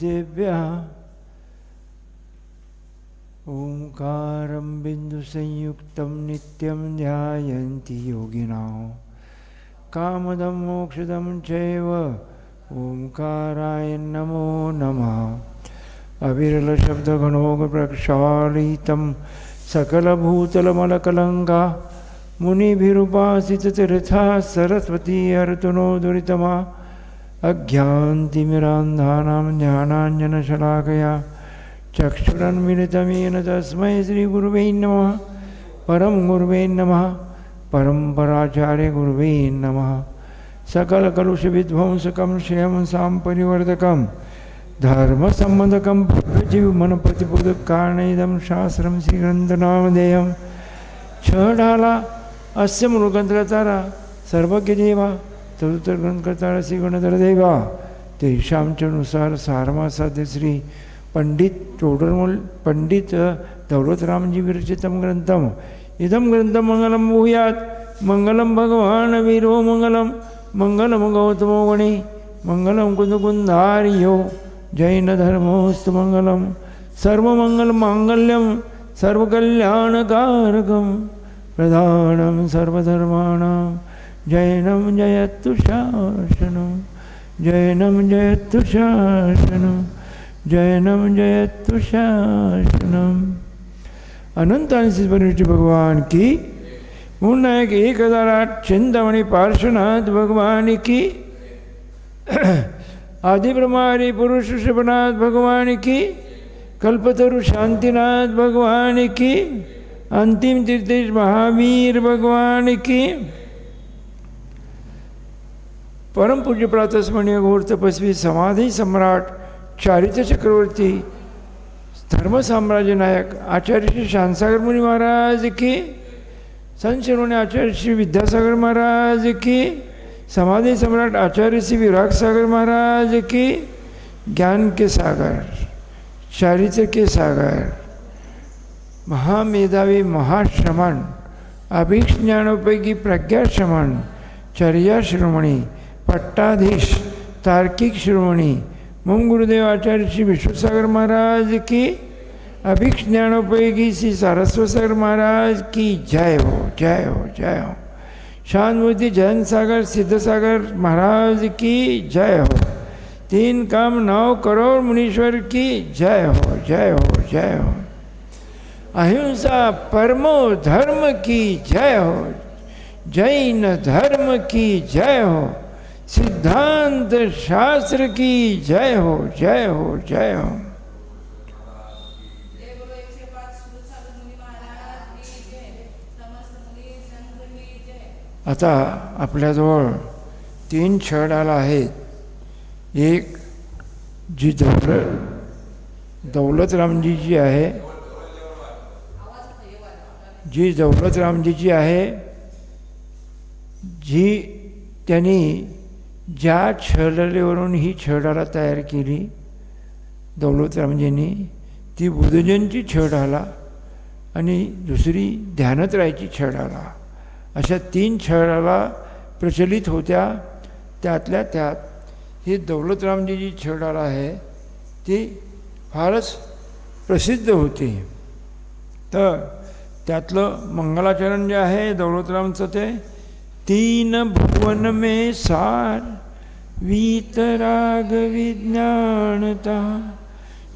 सिद्धेभ्यः ओंकारं बिन्दुसंयुक्तं नित्यं ध्यायन्ति योगिनः कामदं मोक्षदं चैव ओंकाराय नमो नमः। अविरलशब्दगणोगप्रक्षालितं सकलभूतलमलकलङ्का मुनिभिरुपासिततीर्था सरस्वती हरतु नो दुरितमा। अज्ञानतिमिरान्धानां ज्ञानाञ्जनशलाकया चक्षुरुन्मिलितं येन तस्मै श्रीगुरुवे नमः। परं गुरुवे नमः। परम्पराचार्य गुरुवे नमः। सकलकलुषविध्वंसकं श्रेयं साम्परिवर्धकं धर्मसम्बन्धकं भक्तजीवमनप्रतिबोधकारणेदं शास्त्रं श्रीग्रन्थनामधेयं छडाला अस्य मूलग्रंथकर्ता सर्वज्ञदेवा चतुर्थग्रंथकर्ता श्रीगणधरदेवा तेषां च नुसार सारमासाध्य श्री पंडित टोडरमल पंडित दौलतरामजी विरचितं ग्रंथम इदं ग्रंथं मंगलं भूयात् मंगलं भगवान् वीरो मंगलं मंगलं गौतमो गणे मंगलं कुन्दकुन्धार्यो जैनधर्मोऽस्तु मंगलं सर्वमङ्गलमाङ्गल्यं सर्वकल्याणकारकं प्रधानं सर्वधर्माणां जैनं जयतु शासनं जैनं जयतु शासनं जैनं जयतु शासनम्। अनंत परिनिष्ठ भगवान की मुन्नायक 1008 चिंतामणि पार्श्वनाथ भगवान की आदि ब्रह्मादि पुरुष ऋषभनाथ भगवान की कल्पतरु शांतिनाथ भगवान की अंतिम तीर्थेश महावीर भगवान की परम पूज्य प्रातस्मरणीय घोर तपस्वी समाधि सम्राट चारित्र चक्रवर्ती धर्म साम्राज्य नायक आचार्य श्री शांतसागर मुनि महाराज की संत शिरोमणि आचार्य श्री विद्यासागर महाराज की समाधि सम्राट आचार्य श्री विराग सागर महाराज की ज्ञान के सागर चारित्र के सागर महामेधावी महाश्रमण अभीक्ष ज्ञानोपयोगी प्रज्ञा श्रमण चर्या शिरोमणि पट्टाधीश तार्किक शिरोमणि मम गुरुदेव आचार्य श्री विश्वसागर महाराज की अभीक्ष ज्ञानोपयोगी श्री सारस्वत सागर महाराज की जय हो जय हो जय हो। शांतमूर्ति जयंत सागर सिद्ध सागर महाराज की जय हो। 3 काम 9 करोड़ मुनीश्वर की जय हो जय हो जय हो। अहिंसा परमो धर्म की जय हो। जैन धर्म की जय हो। सिद्धांत शास्त्र की जय हो जय हो जय हो। आता आपल्याजवळ 3 छडाला आहेत। एक जी दौलतरामजीची आहे, जी दौलतरामजीची आहे, जी त्यांनी ज्या छडालेवरून ही छडाला तयार केली दौलतरामजींनी, ती बुद्धजनची छडाला आणि दुसरी ध्यानत्रयाची छडाला, अशा 3 छडाला प्रचलित होत्या। त्यातल्या त्यात ही दौलतरामजीची छडाला आहे ती फारच प्रसिद्ध होती। तर त्यातलं मंगलाचरण जे आहे दौलतरामचं ते 3 भुवन में सार वीतराग विज्ञानता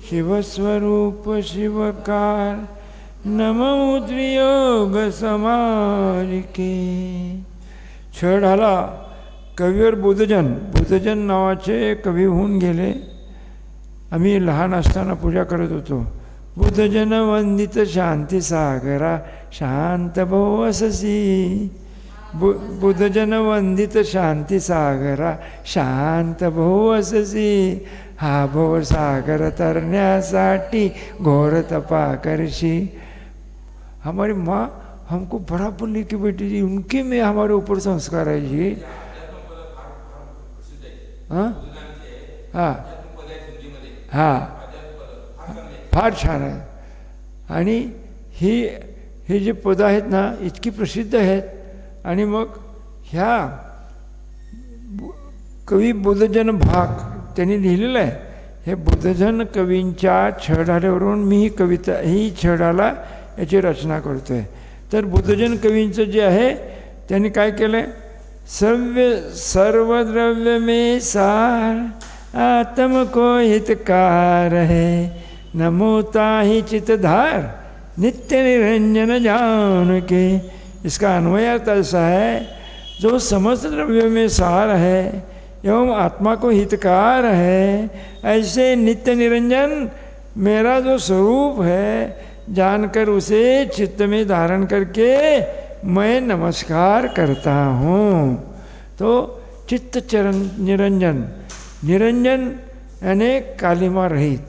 शिवस्वरूप शिवकार नमो त्रियोग समारिके। छडाला कविवर बुद्धजन नावाचे कवी होऊन गेले। आम्ही लहान असताना पूजा करत होतो। बुद्धजन वंदित शांती सागरा शांत भवससी, बुद्धजन वंदित शांती सागरा शांत भवससी, हा भवसागर तरण्यासाठी घोर तपा करशी। हमारी माँ हमको बड़ा बोली कि बेटी जी उनके में हमारे ऊपर संस्कार है जी। हाँ हाँ हाँ फार छान आहे। आणि हे जे पद आहेत ना इतकी प्रसिद्ध आहेत। आणि मग ह्या कवी बोधजन भाग त्यांनी लिहिलेला आहे। हे बुद्धजन कवींच्या छडाल्यावरून मी ही छडाला याची रचना करतो आहे. तर बुद्धजन कवींचं जे आहे त्यांनी काय केलं आहे, सर्वद्रव्य में सार आत्म को हितकार है, नमोता ही चितधार नित्य निरंजन जान के. इसका अन्वय अर्थ ऐसा है, जो समस्त द्रव्य में सार है एवं आत्मा को हितकार है, ऐसे नित्य निरंजन मेरा जो स्वरूप है जानकर उसे चित्त में धारण करके मैं नमस्कार करता हूँ. तो चित्त चरण निरंजन, निरंजन यानी कालिमा रहित,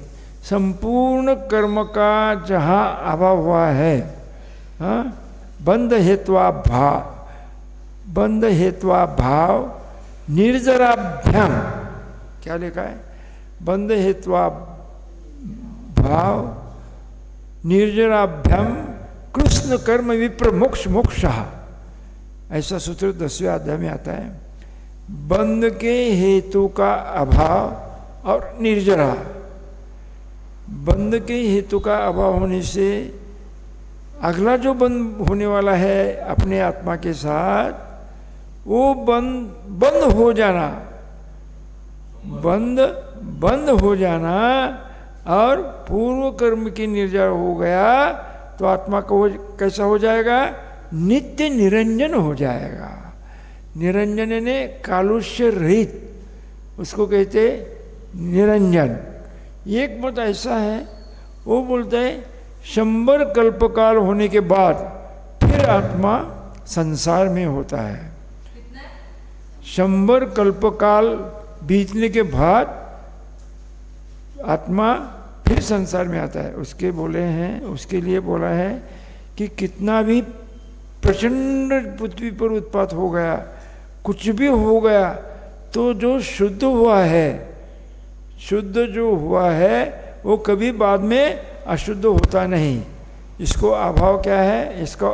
संपूर्ण कर्म का जहाँ अभाव हुआ है, हाँ, बंध हेत्वा भाव निर्जराभ्याम, क्या लिखा है, बंध हेत्वा भाव निर्जराभ्याम कृष्ण कर्म विप्र मोक्ष मोक्षः, ऐसा सूत्र 10वें अध्याय में आता है. बंध के हेतु का अभाव और निर्जरा, बंध के हेतु का अभाव होने से अगला जो बंध होने वाला है अपने आत्मा के साथ, वो बंद हो जाना, बंद हो जाना और पूर्व कर्म की निर्जर हो गया तो आत्मा को कैसा हो जाएगा, नित्य निरंजन हो जाएगा. निरंजन ने कालुष्य रहित, उसको कहते निरंजन. एक मत ऐसा है, वो बोलते हैं 100 कल्पकाल होने के बाद फिर आत्मा संसार में होता है. 100 कल्पकाल बीतने के बाद आत्मा फिर संसार में आता है. उसके बोले हैं, उसके लिए बोला है कि कितना भी प्रचंड पृथ्वी पर उत्पात हो गया, कुछ भी हो गया, तो जो शुद्ध हुआ है, शुद्ध जो हुआ है वो कभी बाद में अशुद्ध होता नहीं. इसको अभाव क्या है, इसको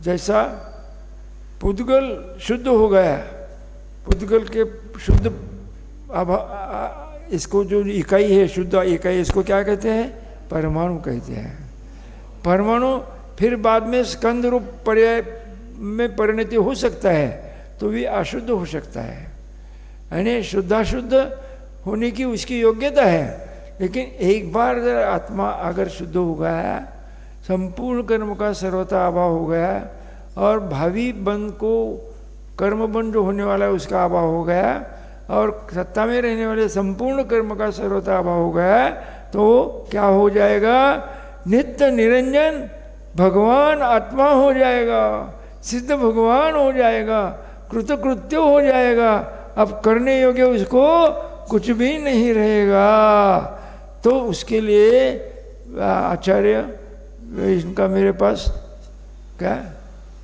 जैसा पुद्गल शुद्ध हो गया, पुद्गल के शुद्ध अभाव, इसको जो इकाई है शुद्ध इकाई, इसको क्या कहते हैं, परमाणु कहते हैं. परमाणु फिर बाद में स्कंद रूप पर्याय में परिणति हो सकता है तो भी अशुद्ध हो सकता है, यानी शुद्धाशुद्ध होने की उसकी योग्यता है. लेकिन एक बार अगर आत्मा अगर शुद्ध हो गया, संपूर्ण कर्म का सर्वथा अभाव हो गया और भावी बंध को, कर्म बंध जो होने वाला है उसका अभाव हो गया और सत्ता में रहने वाले संपूर्ण कर्म का सर्वथा अभाव हो गया, तो क्या हो जाएगा, नित्य निरंजन भगवान आत्मा हो जाएगा, सिद्ध भगवान हो जाएगा, कृतकृत्य हो जाएगा. अब करने योग्य उसको कुछ भी नहीं रहेगा. तो उसके लिए आचार्य इनका मेरे पास क्या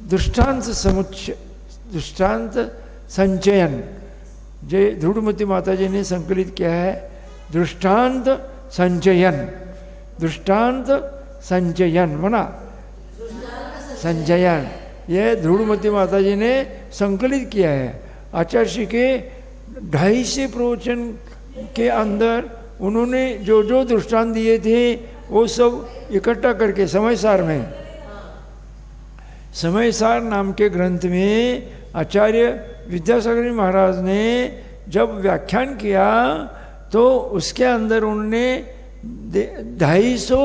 दृष्टांत समुच्चय, दृष्टांत संचयन, जो ध्रुवमती माता जी ने संकलित किया है, दृष्टांत संचयन. दृष्टांत संचयन मना संचयन, ये ध्रुवमती माता जी ने संकलित किया है. आचार्य श्री के 250 प्रवचन के अंदर उन्होंने जो जो दृष्टांत दिए थे वो सब इकट्ठा करके समयसार में, समयसार नाम के ग्रंथ में आचार्य विद्यासागर महाराज ने जब व्याख्यान किया तो उसके अंदर उन्होंने 250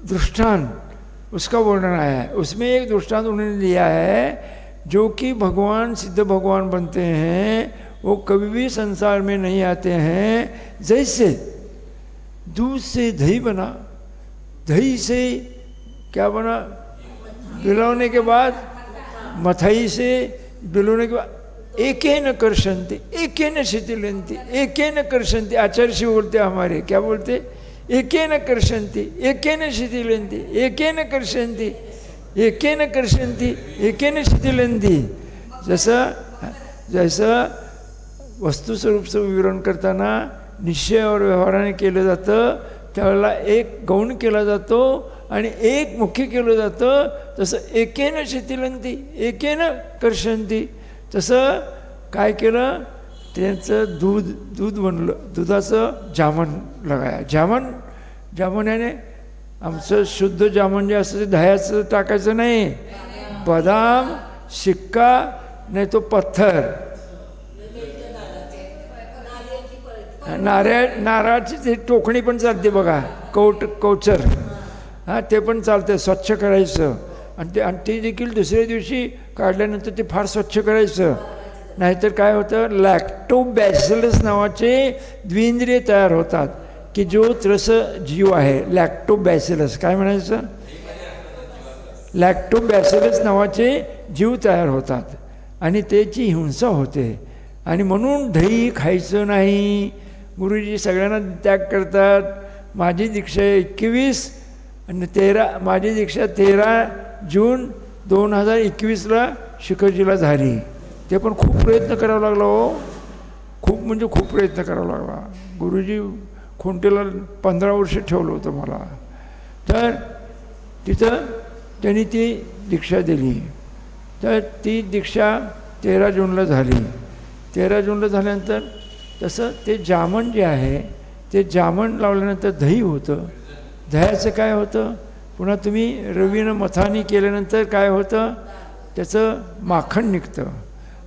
दृष्टांत उसका वर्णन आया है. उसमें एक दृष्टांत उन्होंने दिया है, जो कि भगवान सिद्ध भगवान बनते हैं वो कभी भी संसार में नहीं आते हैं. जैसे दूध से दही बना, दही से क्या बना, बिलौने के बाद, मथाई से बिलौने के बाद, एकेन कर्षन्ति एकेन शिथिलन्ति एकेन कर्षन्ति. आचार्य शिव बोलते हमारे, क्या बोलते, एकेन कर्षन्ति एकेन शिथिलन्ति एकेन कर्षन्ति एकेन कर्षन्ति एकेन शिथिलन्ति. जैसा वस्तू स्वरूप विवरण करताना निश्चय और व्यवहाराने केलं जातं, त्यावेळेला एक गौण केला जातो आणि एक मुख्य केलं जातं. तसं एकेन शिथिलन्ति एकेन कर्षन्ति, तसं काय केलं, त्यांचं दूध बनलं, दुधाचं जामन लगाया. जामण्याने आमचं शुद्ध जामन जे असतं ते दह्याचं टाकायचं नाही, बदाम, शिक्का नाही तो पत्थर, नारळाची ते टोकणी पण चालते बघा, कवचर, हां ते पण चालते, स्वच्छ करायचं. आणि ते देखील दुसऱ्या दिवशी काढल्यानंतर ते फार स्वच्छ करायचं, नाहीतर काय होतं, लॅक्टोबॅसिलस नावाचे द्विंद्रिय तयार होतात की जो त्रस जीव आहे, लॅक्टोबॅसिलस काय म्हणायचं, लॅक्टोबॅसिलस नावाचे जीव तयार होतात आणि त्याची हिंसा होते. आणि म्हणून दही खायचं नाही. गुरुजी सगळ्यांना त्याग करतात. माझी दीक्षा 21 आणि 13, माझी दीक्षा 13 जून 2021ला शिखरजीला झाली. ते पण खूप प्रयत्न करावा लागला हो, खूप म्हणजे खूप प्रयत्न करावा लागला. गुरुजी खोंटेला 15 वर्ष ठेवलं होतं मला. तर तिथं त्यांनी ती दीक्षा दिली. तर ती दीक्षा 13 जूनला झाली. 13 जूनला झाल्यानंतर तसं ते जामन जे आहे ते जामन लावल्यानंतर दही होतं. दह्याचं काय होतं, पुन्हा तुम्ही रवीनं मथानी केल्यानंतर काय होतं, त्याचं माखण निघतं.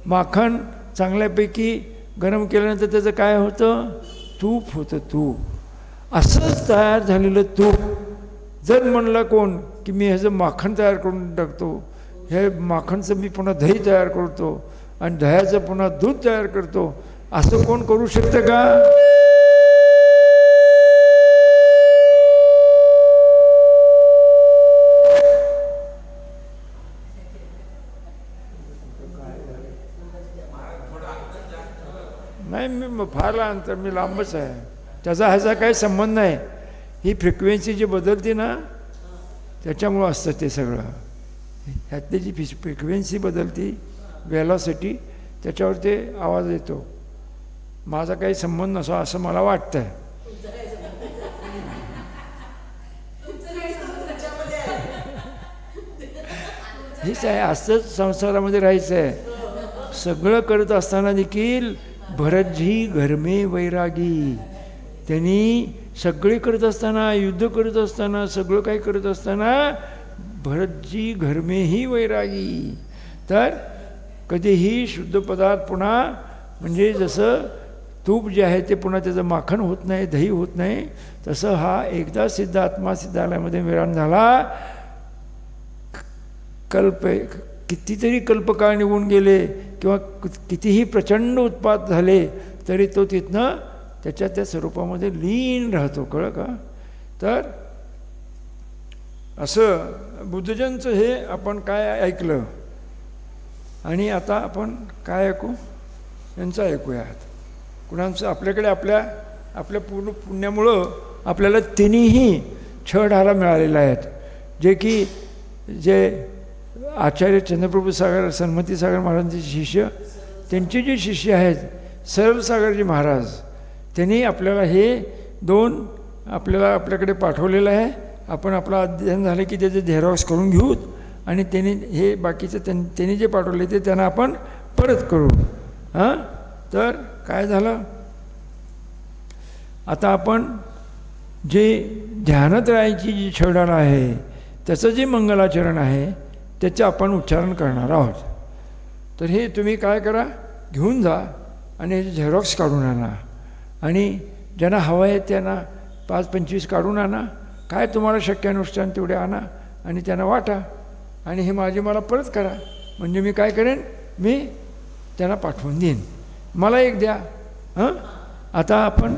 माखण चांगल्यापैकी गरम केल्यानंतर त्याचं काय होतं, तूप होतं. तूप असंच तयार झालेलं तूप जर म्हणलं कोण की मी ह्याचं माखण तयार करून टाकतो, हे माखणचं मी पुन्हा दही तयार करतो आणि दह्याचं पुन्हा दूध तयार करतो, असं कोण करू शकतं का? नाही, मी फार अंतर, मी लांबच आहे, त्याचा ह्याचा काही संबंध नाही. ही फ्रिक्वेन्सी जी बदलते ना त्याच्यामुळं असतं ते सगळं. ह्यातली जी फ्रिक्वेन्सी बदलती, वेलॉसिटी, त्याच्यावर ते आवाज येतो. माझा काही संबंध नसा असं मला वाटतं. हेच आहे, असंच संसारामध्ये राहायचं आहे. सगळं करत असताना देखील भरतजी घरमे वैरागी, त्यांनी सगळे करत असताना, युद्ध करत असताना, सगळं काही करत असताना भरतजी घरमेही वैरागी. तर कधीही शुद्ध पदार्थ पुन्हा, म्हणजे जसं तूप जे आहे ते पुन्हा त्याचं माखण होत नाही, दही होत नाही, तसं हा एकदा सिद्ध आत्मा सिद्धालयामध्ये विराम झाला. कितीतरी कल्पकाळ निघून गेले किंवा कितीही प्रचंड उत्पात झाले तरी तो तिथनं त्याच्या त्या स्वरूपामध्ये लीन राहतो. कळलं का? तर असं बुद्धजनचं हे आपण काय ऐकलं आणि आता आपण काय ऐकू, यांचं ऐकूयात. कुणाचं आपल्याकडे आपल्या पूर्ण पुण्यामुळं आपल्याला तिन्ही छळाला मिळालेले आहेत, जे की जे आचार्य चंद्रप्रभू सागर सन्मती सागर महाराजांचे शिष्य, त्यांचे जे शिष्य आहेत सरल सागरजी महाराज, त्यांनी आपल्याला हे 2 आपल्याकडे पाठवलेलं आहे. आपण आपलं अध्ययन झालं की त्याचे झेरॉक्स करून घेऊ आणि त्यांनी हे बाकीचं त्यांनी जे पाठवले ते त्यांना आपण परत करू. हां, तर काय झालं, आता आपण जे ध्यानात राहायची जी छडाला आहे त्याचं जे मंगलाचरण आहे त्याचं आपण उच्चारण करणार आहोत. तर हे तुम्ही काय करा, घेऊन जा आणि ह्याचे झेरॉक्स काढून आणा आणि ज्यांना हवं आहे त्यांना 5-25 काढून आणा. काय तुम्हाला शक्य अनुष्ठान तेवढे आणा आणि त्यांना वाटा आणि हे मला परत करा. म्हणजे मी काय करेन, मी त्यांना पाठवून देईन. मला एक द्या. हां, आता आपण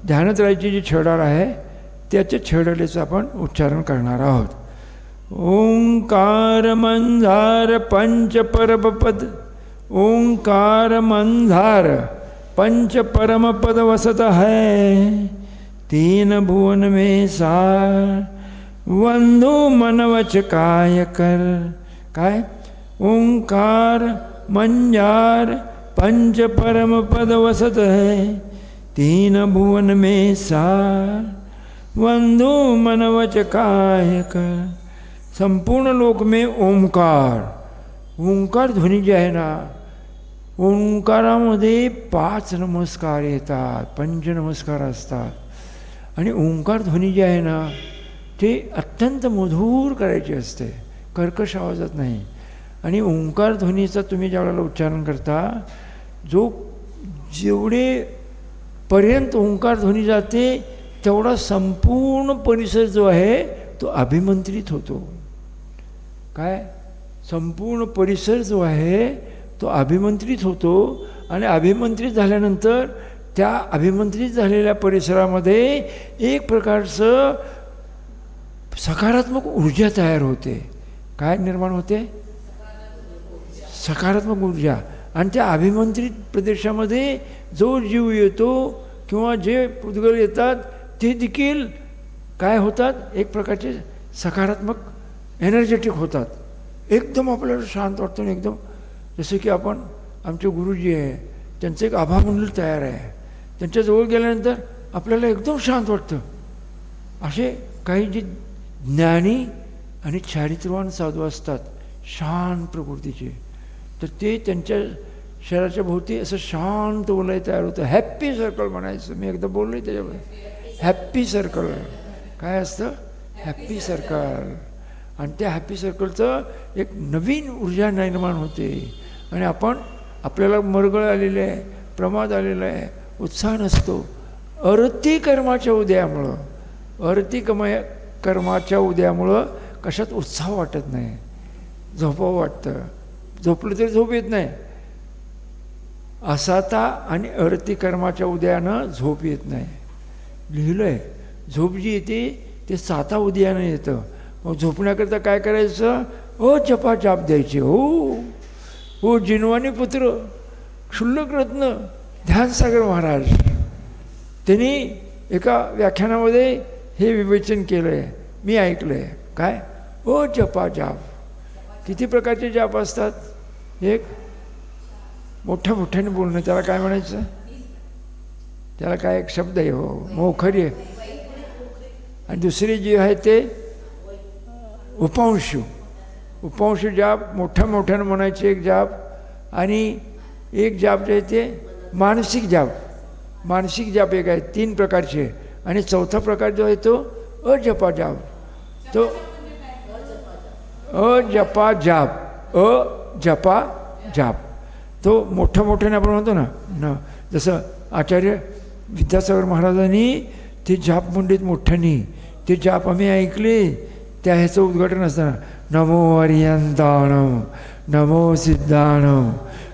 ध्यानात राहायची जी छडाळ आहे त्याच्या छडाळीचं आपण उच्चारण करणार आहोत. ओंकार मंधार पंच परमपद, ओंकार मंधार पंच परम पद वसत है, 3 भुवन में सार, वंदो मनवच काय कर. काय, ओंकार मंजार पंच परम पद वसत है, 3 भुवन में सार, वंदो मनवच काय कर. संपूर्ण लोक में ओंकार, ओंकार ध्वनी जी आहे ना, ओंकारामध्ये 5 नमस्कार येतात, पंचनमस्कार असतात. आणि ओंकार ध्वनी जी आहे ना ते अत्यंत मधुर करायची असते, कर्कश आवाजात नाही. आणि ओंकार ध्वनीचा तुम्ही ज्यावेळेला उच्चारण करता, जेवढे पर्यंत ओंकार ध्वनी जाते तेवढा संपूर्ण परिसर जो आहे तो अभिमंत्रित होतो. काय? संपूर्ण परिसर जो आहे तो अभिमंत्रित होतो. आणि अभिमंत्रित झाल्यानंतर त्या अभिमंत्रित झालेल्या परिसरामध्ये एक प्रकारचं सकारात्मक ऊर्जा तयार होते. काय निर्माण होते? सकारात्मक ऊर्जा. आणि त्या अभिमंत्रित प्रदेशामध्ये जो जीव येतो किंवा जे पुद्गल येतात ते देखील काय होतात? एक प्रकारचे सकारात्मक एनर्जेटिक होतात. एकदम आपल्याला शांत वाटतं. एकदम जसं की आपण आमचे गुरुजी आहे त्यांचं एक आभामंडळ तयार आहे, त्यांच्याजवळ गेल्यानंतर आपल्याला एकदम शांत वाटतं. असे काही जे ज्ञानी आणि चारित्र्यवान साधू असतात शांत प्रकृतीचे, तर ते त्यांच्या शरीराच्या भोवती असं शांत वलय तयार होतं. हॅप्पी सर्कल म्हणायचं. मी एकदा बोललो आहे त्याच्यामध्ये. हॅप्पी सर्कल काय असतं? Happy circle. आणि त्या हॅप्पी सर्कलचं एक नवीन ऊर्जा निर्माण होते. आणि आपल्याला मरगळ आलेलं आहे, प्रमाद आलेला आहे, उत्साह नसतो. अरती कर्माच्या उदयामुळं, कर्माच्या उदयामुळं कशात उत्साह वाटत नाही, झोपावं वाटतं. झोपलं तरी झोप येत नाही. असाता आणि अरती कर्माच्या उदयानं झोप येत नाही. लिहिलं आहे. झोप जी येते ते साता उदयानं येतं. मग झोपण्याकरता काय करायचं? जपा जाप द्यायचे. हो जिनवानी पुत्र क्षुल्लक रत्न ध्यानसागर महाराज त्यांनी एका व्याख्यानामध्ये हे विवेचन केलं आहे, मी ऐकलं आहे. काय? जपा जाप. किती प्रकारचे जाप असतात? एक मोठ्या मोठ्याने बोलणं, त्याला काय म्हणायचं? त्याला काय एक शब्द आहे, मोखरी आहे. आणि दुसरी जी आहे ते उपांशु जाप, मोठ्या मोठ्यानं म्हणायचे एक जाप. आणि एक जाप जे आहे ते मानसिक जाप एक आहे, 3 प्रकारचे. आणि चौथा प्रकार जो आहे तो अजपा जाप. तो अजपा जाप तो मोठ्या मोठ्याने आपण म्हणतो ना, जसं आचार्य विद्यासागर महाराजांनी ते जाप मंडित मोठ्याने ते जाप आम्ही ऐकले. त्या ह्याचं उद्घाटन असताना नमो अरियंताणम, नमो सिद्धाणम,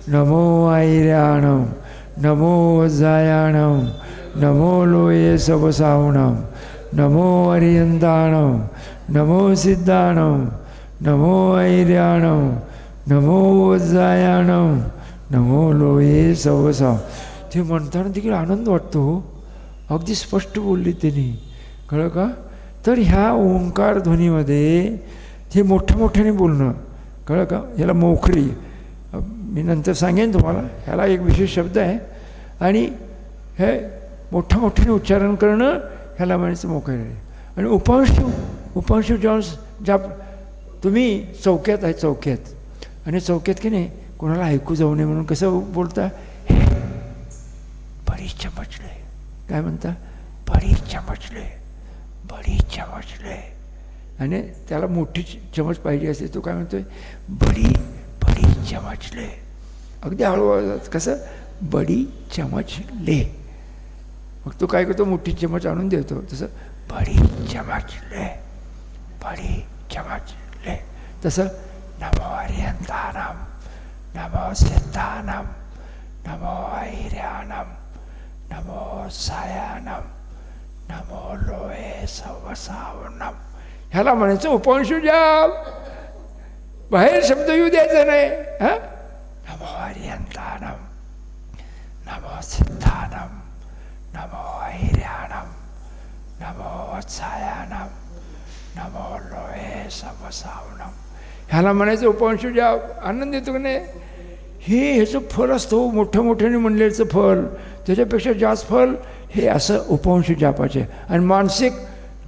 नमो ऐर्याणम, नमो वज्रायाणम, नमो लोये सवसावणम, नमो अरियंताणम, नमो सिद्धाणम, नमो ऐर्याणम, नमो वज्रायाणम, नमो लोये सवसाव. ते म्हणताना देखील आनंद वाटतो. अगदी स्पष्ट बोलले त्यांनी, कळलं का? तर ह्या ओंकार ध्वनीमध्ये हे मोठ्या मोठ्याने बोलणं, कळलं का? ह्याला मोखरी, मी नंतर सांगेन तुम्हाला, ह्याला एक विशेष शब्द आहे. आणि हे मोठ्या मोठ्याने उच्चारण करणं ह्याला म्हणायचं मोखरी आहे. आणि उपांशु ज्या तुम्ही चौक्यात आहे, आणि चौक्यात की नाही कोणाला ऐकू जाऊ नये म्हणून कसं बोलता? बडी चमचले. काय म्हणता? बडी चमचले. आणि त्याला मोठी चमच पाहिजे असते, तो काय म्हणतोय? बडी चमचले. अगदी हळू आवाजात. कसं? बडी चमचले. मग तो काय करतो? मोठी चमच आणून देतो. तसं बडी चमचले. तसं नमो अरियंताणम, नमो सिद्धाणम, नमो ऐर्याणम, नमो सायाणम, नमो लोये सवसावणम. ह्याला म्हणायचं उपांशु जाप. बाहेर शब्द येऊ द्यायचा नाही. नमो अरियंताणम, नमो सिद्धाणम, नमो ऐर्याणम, नमो सायाणम, नमो लोये सवसावणम. ह्याला म्हणायचं उपांशु जाप. आनंद येतो की नाही? हे ह्याचं फल असतं. मोठ्या मोठ्याने म्हणलेलं फल, त्याच्यापेक्षा जास्त फल हे असं उपवंशी जापाचे. आणि मानसिक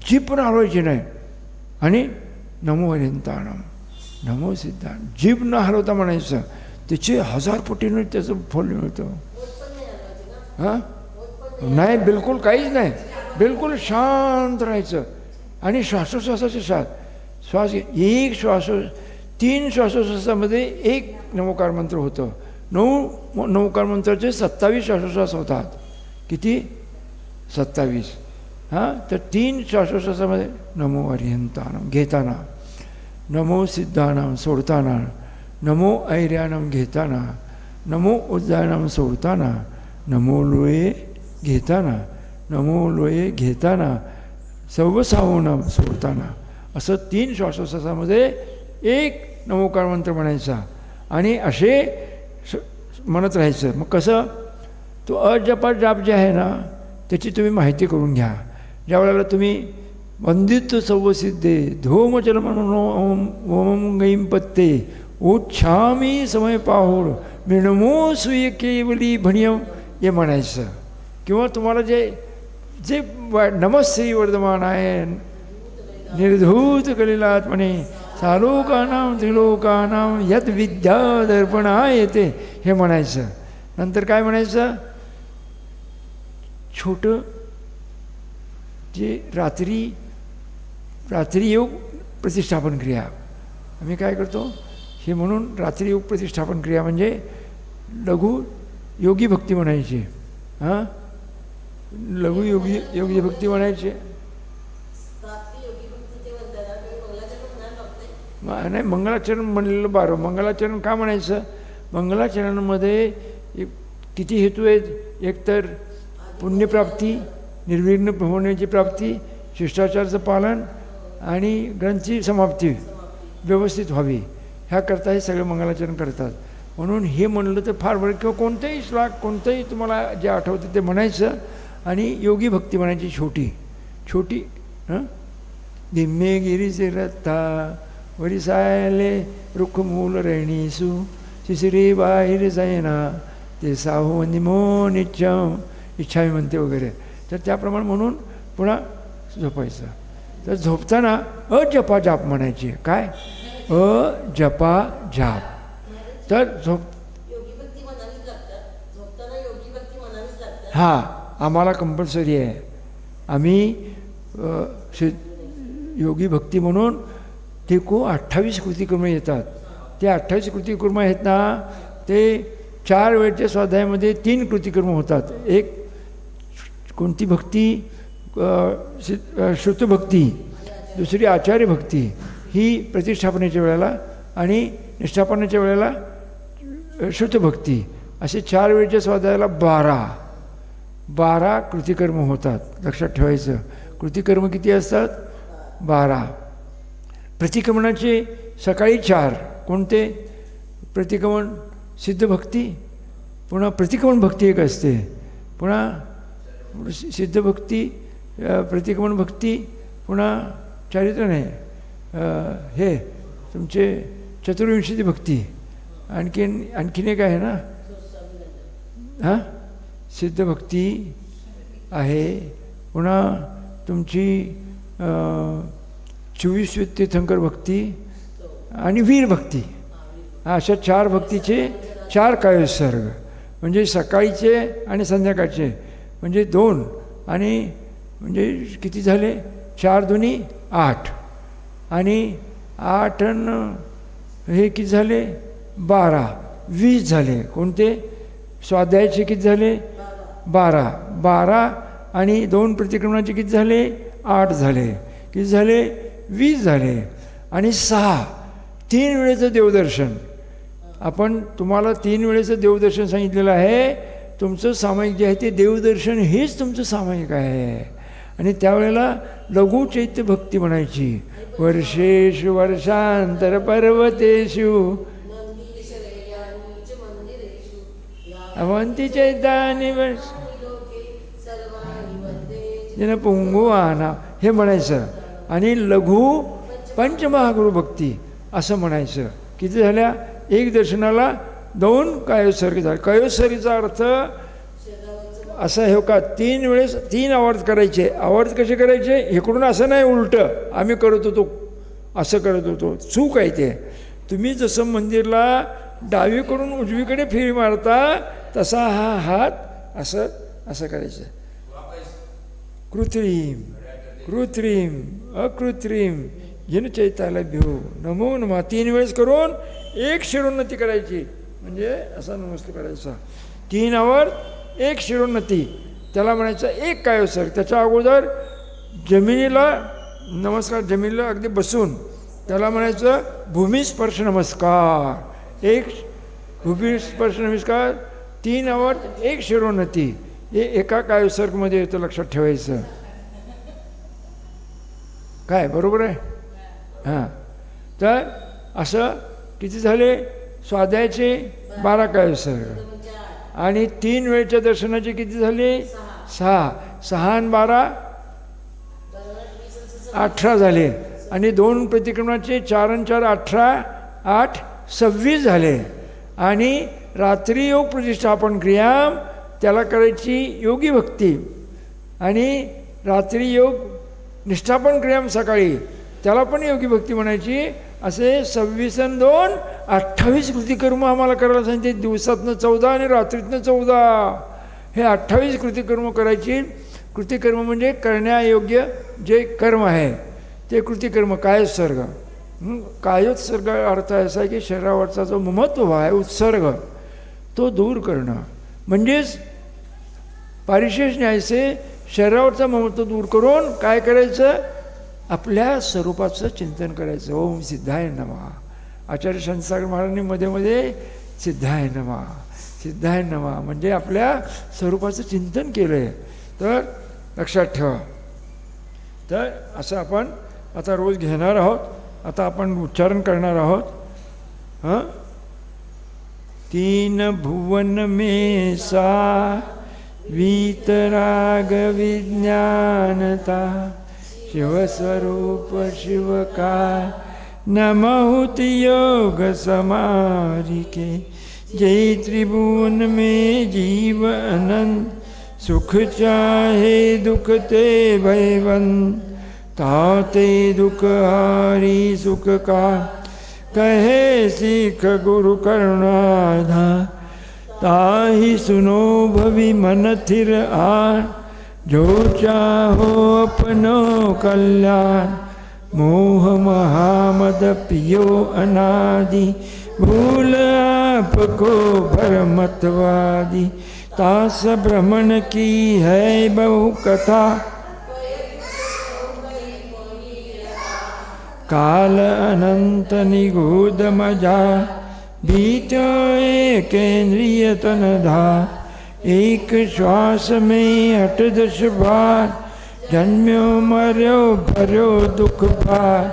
जीभ पण हलवायची नाही. आणि नमो अरियंताणम, नमो सिद्धाण, जीभ न हलवता म्हणायचं. त्याचे 1000 पटीनं त्याचं फल मिळतं. हां नाही, बिलकुल काहीच नाही, बिलकुल शांत राहायचं. आणि श्वासोश्वासाचे श्वास एक 3 श्वासोश्वासामध्ये एक नमोकार मंत्र होतं. 9 नमोकार मंत्राचे 27 श्वासोश्वास होतात. किती? 27. हां तर 3 श्वासोश्वासामध्ये नमो अर्यंतानाम घेताना, नमो सिद्धानाम सोडताना, नमो ऐर्यानाम घेताना, नमो उज्जानाम सोडताना, नमो लोये घेताना, नमो लोये घेताना, सव्वसावनाम सोडताना, असं 3 श्वासोश्वासामध्ये एक नमोकार मंत्र म्हणायचा. आणि असे म्हणत राहायचं. मग कसं? तो अजपा जाप जे आहे ना त्याची तुम्ही माहिती करून घ्या. ज्या वेळेला तुम्ही वंदित सव्वसिद्धे धूमचल म्हणून ओम गैम पत्ते उच्छामी समय पाहोड मिणमो सुय केवली भणियम हे म्हणायचं. किंवा तुम्हाला जे जे नमस्ते वर्धमान आहे निर्धूत कलिलात्मने सालोकानाम त्रिलोकानाम यत विद्या दर्पण येते हे म्हणायचं. नंतर काय म्हणायचं? छोटं जे रात्री योग प्रतिष्ठापन क्रिया आम्ही काय करतो हे म्हणून रात्री योग प्रतिष्ठापन क्रिया म्हणजे लघु योगी भक्ती म्हणायची. हां लघु योगी भक्ती म्हणायची. नाही मंगलाचरण म्हणलेलं 12. मंगलाचरण का म्हणायचं? मंगलाचरणामध्ये किती हेतू आहेत? एकतर पुण्यप्राप्ती, निर्विघ्न होण्याची प्राप्ती, शिष्टाचाराचं पालन आणि ग्रंथची समाप्ती व्यवस्थित व्हावी ह्याकरता हे सगळं मंगलाचरण करतात. म्हणून हे म्हणलं तर फार बरं. किंवा कोणतेही श्लोक कोणतंही तुम्हाला जे आठवतं ते म्हणायचं. आणि योगी भक्ती म्हणायची छोटी. हां दिम्मे गिरीचे रत्ता वरिसायले रुखमूल रेणीसू शिशिरी बाहेर जायना ते साहू निमो नित्यम इच्छावी म्हणते वगैरे. तर त्याप्रमाणे म्हणून पुन्हा झोपायचं. तर झोपताना अजपा जाप म्हणायची. काय? अजपा जाप. तर हां आम्हाला कंपल्सरी आहे. आम्ही योगी भक्ती म्हणून ते 28 कृतिकर्म येतात. ते 28 कृतिकर्म आहेत ना ते 4 वेळच्या स्वाध्यायामध्ये 3 कृतिकर्म होतात. एक कोणती भक्ती? श्रुतभक्ती. दुसरी आचार्य भक्ती. ही प्रतिष्ठापनेच्या वेळेला आणि निष्ठापनाच्या वेळेला श्रुतभक्ती. असे 4 वेळच्या स्वाध्यायाला 12 कृतिकर्म होतात. लक्षात ठेवायचं. कृतिकर्म किती असतात? 12. प्रतिक्रमणाचे सकाळी 4. कोणते? प्रतिक्रमण सिद्धभक्ती, पुन्हा प्रतिक्रमण भक्ती एक असते, पुन्हा सिद्धभक्ती, प्रतिक्रमण भक्ती, पुन्हा चारित्र नाही हे तुमचे चतुर्विंशती भक्ती. आणखीन एक आहे ना. हां सिद्धभक्ती आहे, पुन्हा तुमची 24 तीर्थंकर भक्ती आणि वीर भक्ती. अशा 4 भक्तीचे 4 कायोत्सर्ग म्हणजे सकाळीचे आणि संध्याकाळचे म्हणजे 2 आणि म्हणजे किती झाले? 4 दुनी 8 आणि 8 हे किती झाले? 12. 20 झाले. कोणते? स्वाध्यायाचे किती झाले? 12 आणि 2 प्रतिक्रमणाचे किती झाले? 8 झाले. किती झाले? 20 झाले. आणि 6 3 वेळेचं देवदर्शन. आपण तुम्हाला 3 वेळेचं देवदर्शन सांगितलेलं आहे. तुमचं सामायिक जे आहे ते देवदर्शन हेच तुमचं सामायिक आहे. आणि त्यावेळेला लघु चैत्य भक्ती म्हणायची. वर्षेषु वर्षांतर पर्वतेषु अवंती चैतानि जन पुंगुवाना हे म्हणायचं. आणि लघु पंचमहागुरु भक्ती असं म्हणायचं. किती झाल्या? एक दर्शनाला 2 कायोत्सर्ग झाले. कायोत्सर्गीचा अर्थ असा हे का 3 वेळेस 3 आवर्त करायचे. आवर्त कसे करायचे? इकडून असं नाही उलटं आम्ही करत होतो असं करत होतो. चूक आहे ते. तुम्ही जसं मंदिरला डावीकडून उजवीकडे फेरी मारता तसा हा हात असं असं करायचं. कृत्रिम कृत्रिम अकृत्रिम जिन चैतालभ्यो नमो नमः 3 वेळेस करून एक शिरोन्नती करायची. म्हणजे असा नमस्कार करायचा. 3 आवर्त 1 शिरोन्नती, त्याला म्हणायचं एक कायोत्सर्ग. त्याच्या अगोदर जमिनीला नमस्कार, जमिनीला अगदी बसून त्याला म्हणायचं भूमिस्पर्श नमस्कार. 1 भूमिस्पर्श नमस्कार, 3 आवर्त 1 शिरोन्नती. हे एका कायोत्सर्गमध्ये येतं, लक्षात ठेवायचं. काय बरोबर आहे? हां, तर असं किती झाले? स्वाध्यायाचे 12 कायोत्सर्ग आणि 3 वेळच्या दर्शनाचे किती झाले? 6. 6 आणि 12 18 झाले. आणि 2 प्रतिक्रमणाचे 4 आणि 4 18, 8 26 झाले. आणि रात्री योग प्रतिष्ठापन क्रिया त्याला करायची योगी भक्ती, आणि रात्री योग निष्ठापन क्रिया सकाळी त्याला पण योगी भक्ती म्हणायची. असे 26 आणि 2 28 कृतिकर्म आम्हाला करायला सांगितले. दिवसातनं 14 आणि रात्रीतनं 14. हे 28 कृतिकर्म करायची. कृतिकर्म म्हणजे करण्यायोग्य जे कर्म आहे ते कृतिकर्म. कायोत्सर्ग, कायोत्सर्ग अर्थ असा आहे की शरीरावरचा जो ममत्व आहे, उत्सर्ग, तो दूर करणं. म्हणजेच पारिशेष न्यायचे शरीरावरचा ममत्व दूर करून काय करायचं? आपल्या स्वरूपाचं चिंतन करायचं. ओम सिद्धाय नमः. आचार्य शांतीसागर महाराजांनी मध्ये मध्ये सिद्धाय नमः सिद्धाय नमः म्हणजे आपल्या स्वरूपाचं चिंतन केलं आहे. तर लक्षात ठेवा. तर असं आपण आता रोज घेणार आहोत. आता आपण उच्चारण करणार आहोत. हां, 3 भुवन में सा वीतराग विज्ञानता शिवस्वरूप शिवकार नमहुति योग समारिके जय त्रिभुवन में जीव अनंत सुख चाहे दुख ते भयवंत ताते दुख हारी सुख का कहे सीख गुरु करुणाधा ताहि सुनो भवि मन थिर आन जो चाहो अपनो कल्याण मोह महामद पियो अनादि भूल आपको भरमतवादी तास भ्रमण की है बहु कथा काल अनंत निगूढ़ मजा बीत केंद्रीय तनधा एक श्वास में 8-10 बार जन्म्यो मर्यो भर्यो दुख पार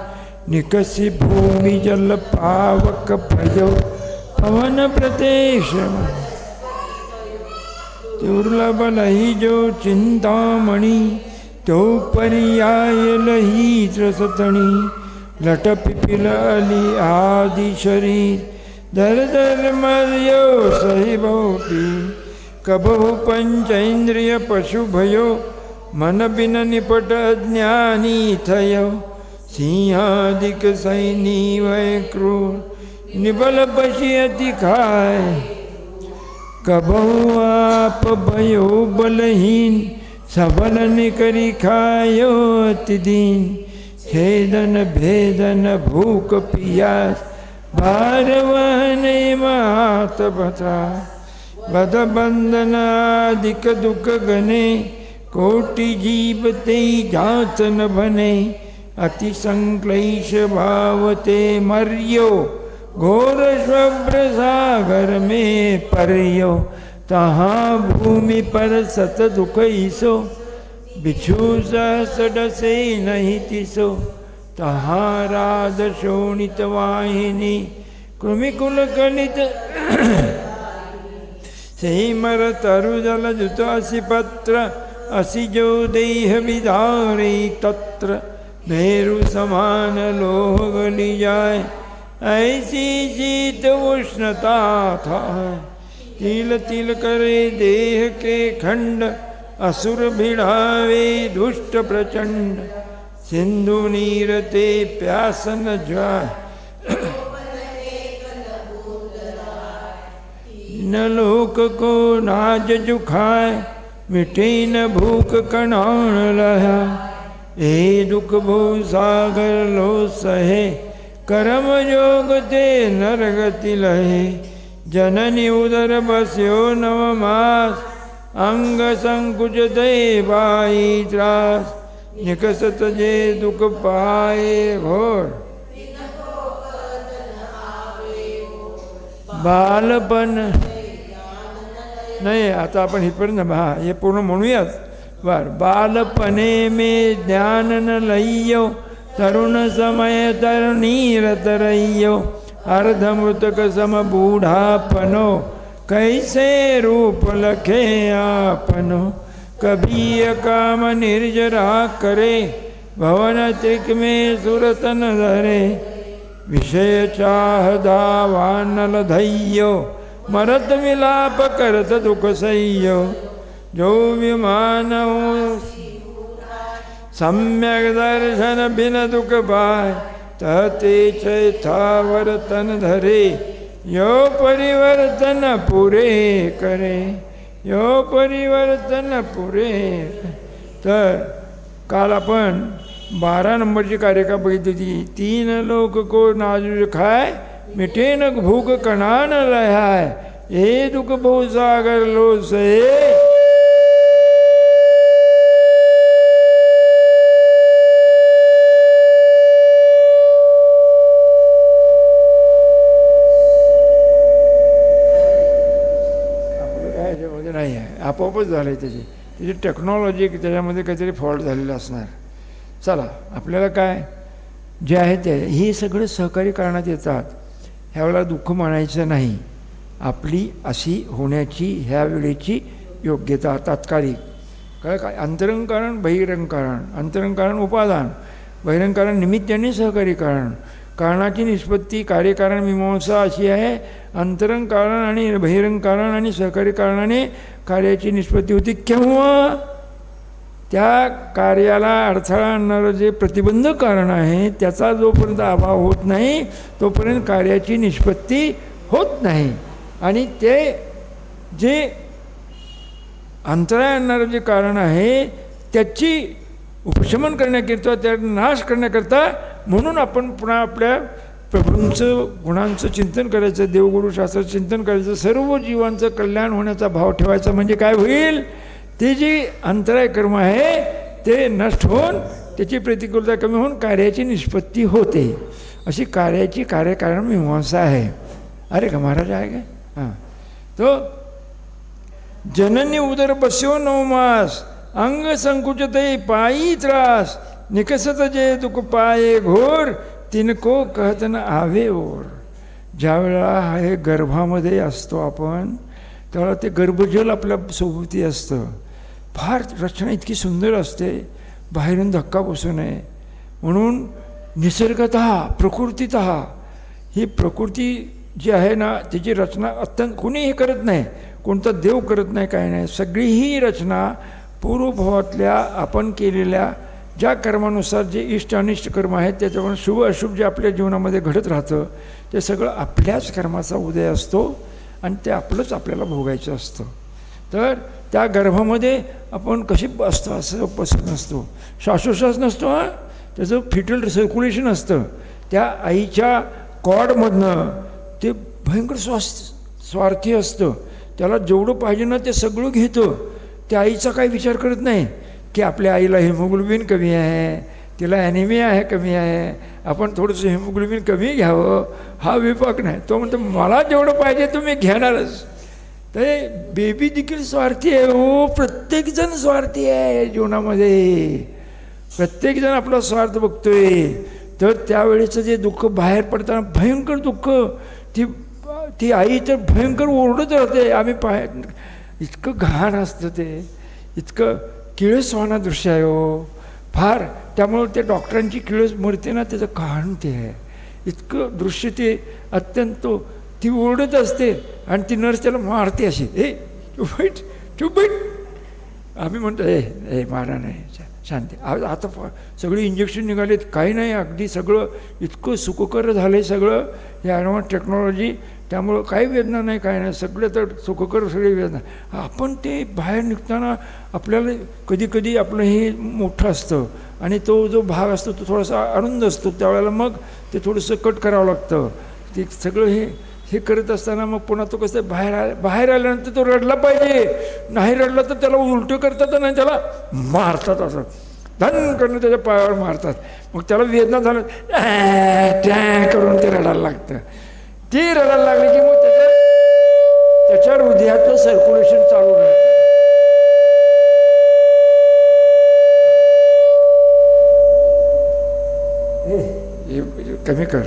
निकसी भूमि जल पावक भयो पवन प्रत्यक्ष दुर्लभ लही जो चिंतामणि तो पर्याय लही त्रसतणी लट पिपिल अली आदि शरीर दर दर मर्यो सही बहुपी कबहु पंचेन्द्रिय पशु भयो मन बिन निपट अज्ञानी थयो सिंहादिक सैनी वै क्रूर निबल पशि अति खाय कबहु आप भयो बलहीन सबल निकरी खायो अति दीन छेदन भेदन भूख पियास भार वहने मात बता बद बंधन आदिक दुख गने कोटि जीव ते जात न बने अति संक्लेश भावते मर्यो घोर श्वभ्र सागर में पर्यो तहाँ भूमि पर सत दुख ईसो बिच्छू सहस डसे नहीं तिसो तहाँ राध शोणित वाहिनी कृमिकुल कलित सही मर तरु जल जुत असि पत्र असि जो देह विधारे तत्र मेरु समान लोह गली जाए ऐसी शीत उष्णता था तिल तिल करे देह के खंड असुर भिड़ावे दुष्ट प्रचंड सिंधु नीर ते प्यासन ज्वाय न लोक को नाज जुखाय, मिटे न भूख कणान लहा। ए दुख भो सागर लो सहे, कर्म योग ते नरगति लहे। जननी उदर बस्यो नव मास, अंग संकुच दे बाई त्रास। निकसत जे दुख पाए घोर, बालपण नाही. आता आपण इथपर्यंत हे पूर्ण म्हणूयात. बालपणे में ज्ञान न लइयो, तरुण समय तरुणी रत रहियो। अर्धमृतक सम बूढ़ापनो, कैसे रूप लखे आपनो। कभी अकाम निर्जरा करे, भवन त्रिक में सुरतन धरे। विषय चाह दावानल धैयो, मरत विलाप करत दुख सह्यो। जो विमान सम्यक दर्शन बिन दुख पाय, तते चैथावर तन धरे। यो परिवर्तन पुरे करे, यो परिवर्तन पुरे। तर काल आपण 12 नंबरची कारिका बघितली होती. 3 लोक को नाजूज खाय, मिटे न भूक कणान लहाय। हे दुख बहु सागर लो सहे, नाही आहे, आपोआपच झालं आहे. त्याची टेक्नॉलॉजी त्याच्यामध्ये काहीतरी फॉल्ट झालेला असणार. चला, आपल्याला काय जे आहे ते हे सगळं सहकारी करण्यात येतात. ह्यावेळेला दुःख मानायचं नाही. आपली अशी होण्याची ह्या वेळेची योग्यता तात्कालिक. काय अंतरंग कारण बहिरंग कारण. अंतरंग कारण उपादान, बहिरंग कारण निमित्ताने सहकारी कारण. कारणाची निष्पत्ती कार्यकारण मीमांसा अशी आहे. अंतरंग कारण आणि बहिरंग कारण आणि सहकारी कारणाने कार्याची निष्पत्ती होती. केव्हा? त्या कार्याला अडथळा आणणारं जे प्रतिबंधक कारण आहे त्याचा जोपर्यंत अभाव होत नाही तोपर्यंत कार्याची निष्पत्ती होत नाही. आणि ते जे अंतराय आणणारं जे कारण आहे त्याची उपशमन करण्याकरिता, त्या नाश करण्याकरता म्हणून आपण पुन्हा आपल्या प्रभूंचं गुणांचं चिंतन करायचं, देवगुरुशास्त्राचं चिंतन करायचं, सर्व जीवांचं कल्याण होण्याचा भाव ठेवायचा. म्हणजे काय होईल? ते जे अंतराय कर्म आहे ते नष्ट होऊन त्याची प्रतिकूलता कमी होऊन कार्याची निष्पत्ती होते. अशी कार्याची कार्यकारण मीमांसा आहे. अरे का महाराज आहे काय? हां, तो जननी उदर बस्यो 9 मास, अंग संकुचते पायी त्रास. निकसत जे दुख पाये घोर, तिनको कहत न आवे ओर. ज्या वेळेला हे गर्भामध्ये असतो आपण त्यावेळेला ते गर्भजल आपल्या सोबती असतं. फार रचना इतकी सुंदर असते, बाहेरून धक्का बसू नये म्हणून निसर्गतः प्रकृतीतः ही प्रकृती जी आहे ना तिची रचना अत्यंत कोणी हे करत नाही, कोणता देव करत नाही, काय नाही. सगळी ही रचना पूर्वभावातल्या आपण केलेल्या ज्या कर्मानुसार जे इष्ट अनिष्ट कर्म आहेत त्याच्यामुळे शुभ अशुभ जे आपल्या जीवनामध्ये घडत राहतं ते सगळं आपल्याच कर्माचा उदय असतो आणि ते आपलंच आपल्याला भोगायचं असतं. तर त्या गर्भामध्ये आपण कशी असतो असं बसत नसतो, श्वासोश्वास नसतो. हां, त्याचं फिटल सर्क्युलेशन असतं. त्या आईच्या कॉडमधनं ते भयंकर स्वार्थी असतं. त्याला जेवढं पाहिजे ना ते सगळं घेतं. त्या आईचा काही विचार करत नाही की आपल्या आईला हिमोग्लोबिन कमी आहे, तिला ॲनिमिया आहे, कमी आहे, आपण थोडंसं हिमोग्लोबिन कमी घ्यावं हा विपाक नाही. तो म्हणतो मला जेवढं पाहिजे तुम्ही घेणारच. तर बेबी देखील स्वार्थी आहे. हो, प्रत्येकजण स्वार्थी आहे जीवनामध्ये. प्रत्येकजण आपला स्वार्थ बघतोय. तर त्यावेळेचं जे दुःख बाहेर पडताना भयंकर दुःख, ती आई तर भयंकर ओरडत राहते. आम्ही इतकं घाण असतं ते, इतकं किळसवाणं दृश्य आहे हो फार. त्यामुळं ते डॉक्टरांची किळस मरते ना त्याचं कारण ते आहे. इतकं दृश्य ते अत्यंत. ती ओरडत असते आणि ती नर्स त्याला मारते अशी, चुप बैठ. आम्ही म्हणतो ए मारा नाही, शांती. आता सगळी इंजेक्शन निघालेत, काही नाही, अगदी सगळं इतकं सुखकर झालं आहे सगळं. हे ॲडव्हान्स टेक्नॉलॉजी त्यामुळं काही वेदना नाही, काय नाही, सगळे तर सुखकर सगळे वेदना. आपण ते बाहेर निघताना आपल्याला कधी कधी आपलं हे मोठं असतं आणि तो जो भाग असतो तो थोडासा अरुंद असतो, त्यावेळेला मग ते थोडंसं कट करावं लागतं. ते सगळं हे करत असताना मग पुन्हा तो कसं बाहेर आल्यानंतर तो रडला पाहिजे. नाही रडला तर त्याला उलटं करतात आणि त्याला मारतात, असं धन करून त्याच्या पायावर मारतात. मग त्याला वेदना झालं त्या करून ते रडायला लागतं. ती रडायला लागली की मग त्याच्या हृदयाचं सर्क्युलेशन चालू राहतं. कमी कर.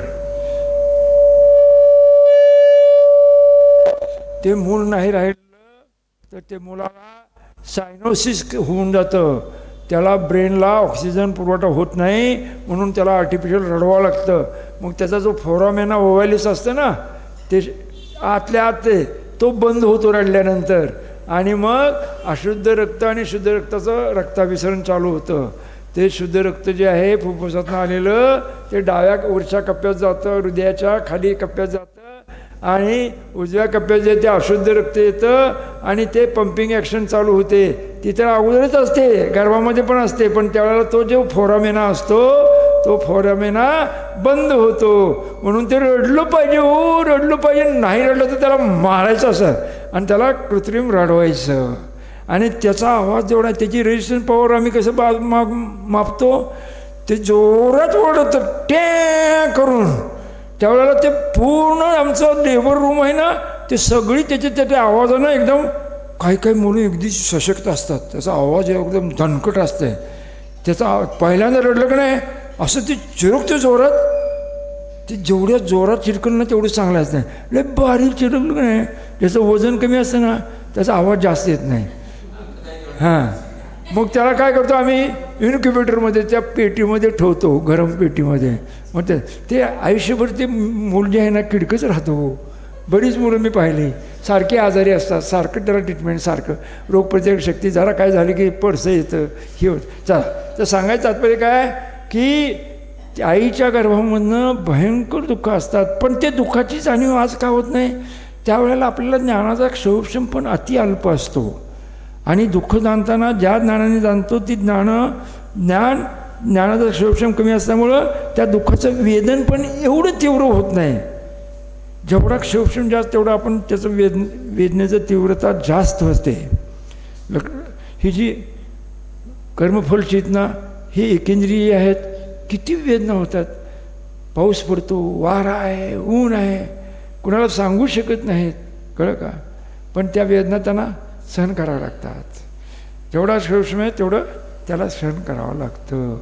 ते मूल नाही राहिलं तर ते मुलाला सायनोसिस होऊन जातं. त्याला ब्रेनला ऑक्सिजन पुरवठा होत नाही म्हणून त्याला आर्टिफिशियल रडवावं लागतं. मग त्याचा जो फोरामेना ओव्हॅलिस असतं ना, ते आतल्या आत तो बंद होतो रडल्यानंतर आणि मग अशुद्ध रक्त आणि शुद्ध रक्ताचं रक्ताभिसरण चालू होतं. ते शुद्ध रक्त जे आहे फुफ्फुसातून आलेलं ते डाव्या वरच्या कप्प्यात जातं, हृदयाच्या खाली कप्प्यात जातं आणि उजव्या कप्प्यात जे ते अशुद्ध रक्त येतं आणि ते पंपिंग ॲक्शन चालू होते. ती तर अगोदरच असते, गर्भामध्ये पण असते, पण त्यावेळेला तो जो फोरामेना असतो तो फोरामेना बंद होतो. म्हणून ते रडलं पाहिजे, हो रडलं पाहिजे. नाही रडलं तर त्याला मारायचं असं आणि त्याला कृत्रिम रडवायचं. आणि त्याचा आवाज जेवढा, त्याची रेजिस्टन्स पॉवर आम्ही कसं मापतो, ते जोरात ओढतं टॅ करून. त्यावेळेला ते पूर्ण आमचं लेबर रूम आहे ना, ते सगळी त्याच्या आवाजानं एकदम, काही मुलं अगदी सशक्त असतात, त्याचा आवाज एकदम दणकट असते. त्याचा पहिल्यांदा रडलं की नाही असं ते चिरकतं जोरात. ते जेवढ्या जोरात चिरकलं ना तेवढं चांगलं असतं. लय बारीक चिरकलं की नाही, त्याचं वजन कमी असतं ना, त्याचा आवाज जास्त येत नाही. हां, मग त्याला काय करतो आम्ही, इन्क्युबेटरमध्ये त्या पेटीमध्ये ठेवतो, गरम पेटीमध्ये. मग ते आयुष्यभर ते मूल जे आहे ना किडकंच राहतो. बरीच मुलं मी पाहिली सारखे आजारी असतात, सारखं त्याला ट्रीटमेंट, सारखं रोगप्रतिकारक शक्ती जरा काय झाली की पडसं येतं, हे होतं. चला, तर सांगायचं तात्पर्य काय की आईच्या गर्भामधनं भयंकर दुःख असतात, पण ते दुःखाची जाणीव आज का होत नाही. त्यावेळेला आपल्याला ज्ञानाचा क्षोभक्षम पण अति अल्प असतो आणि दुःख जाणताना ज्या ज्ञानाने जाणतो ती ज्ञानाचा क्षोभक्षम कमी असल्यामुळं त्या दुःखाचं वेदन पण एवढं तीव्र होत नाही. जेवढा क्षोभक्षम जास्त तेवढं आपण त्याचं वेदनेचं तीव्रता जास्त असते. ही जी कर्मफल चेतना ही एकेंद्रिय आहेत, किती वेदना होतात. पाऊस पडतो, वारा आहे, ऊन आहे, कुणाला सांगू शकत नाहीत, कळलं का. पण त्या वेदना त्यांना सहन करावं लागतात. जेवढा क्षोभक्षम आहे तेवढं त्याला सहन करावं लागतं.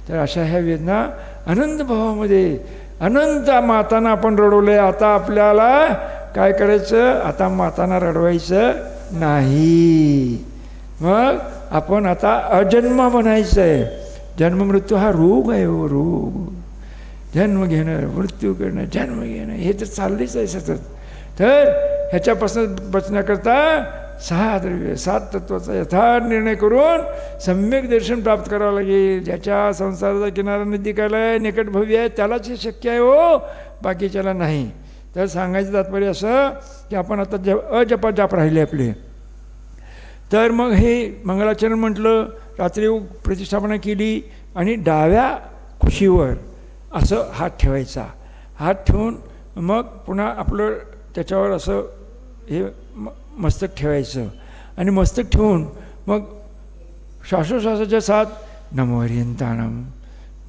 तर अशा ह्या वेदना अनंत भावामध्ये, अनंत मातांना आपण रडवलंय. आता आपल्याला काय करायचं, आता मातांना रडवायचं नाही. मग आपण आता अजन्मा बनायचं आहे. जन्म मृत्यू हा रोग आहे, हो रोग. जन्म घेणं, मृत्यू करणं, जन्म घेणं हे तर चाललेच आहे सतत. तर ह्याच्यापासून बचण्याकरता 6 द्रव्य 7 तत्वाचा यथार्थ निर्णय करून सम्यक दर्शन प्राप्त करावं लागेल. ज्याच्या संसाराचा किनारा नदीकाला आहे, निकट भव्य आहे, त्यालाच हे शक्य आहे, हो बाकीच्याला नाही. तर सांगायचं तात्पर्य असं की आपण आता अजपा जाप राहिले आपले. तर मग हे मंगलाचरण म्हटलं, रात्री प्रतिष्ठापना केली आणि डाव्या कुशीवर असं हात ठेवायचा. हात ठेवून मग पुन्हा आपलं त्याच्यावर असं हे मस्तक ठेवायचं आणि मस्तक ठेवून मग श्वासोश्वासाच्या साथ नमो हरियंताणम,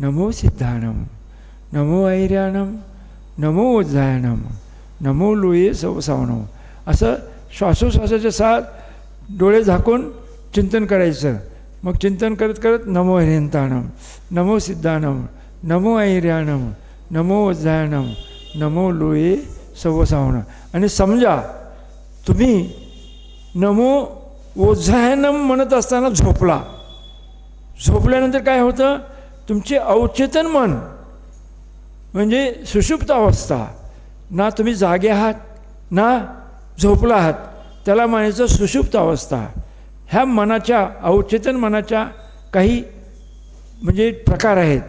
नमो सिद्धाणम, नमो ऐर्याणम, नमो वज्रायणम, नमो लोये सवसावणम, असं श्वासोश्वासाच्या साथ डोळे झाकून चिंतन करायचं. मग चिंतन करत करत नमो हरियंताणम, नमो सिद्धाणम, नमो ऐर्याणम, नमो वज्रायणम, नमो लोये सवसावणम. आणि समजा तुम्ही नमो ओझायनम म्हणत असताना झोपल्यानंतर काय होतं, तुमचे अवचेतन मन म्हणजे सुषुप्त अवस्था, ना तुम्ही जागे आहात ना झोपला आहात, त्याला म्हणायचं सुषुप्त अवस्था. ह्या मनाच्या, अवचेतन मनाच्या काही म्हणजे प्रकार आहेत.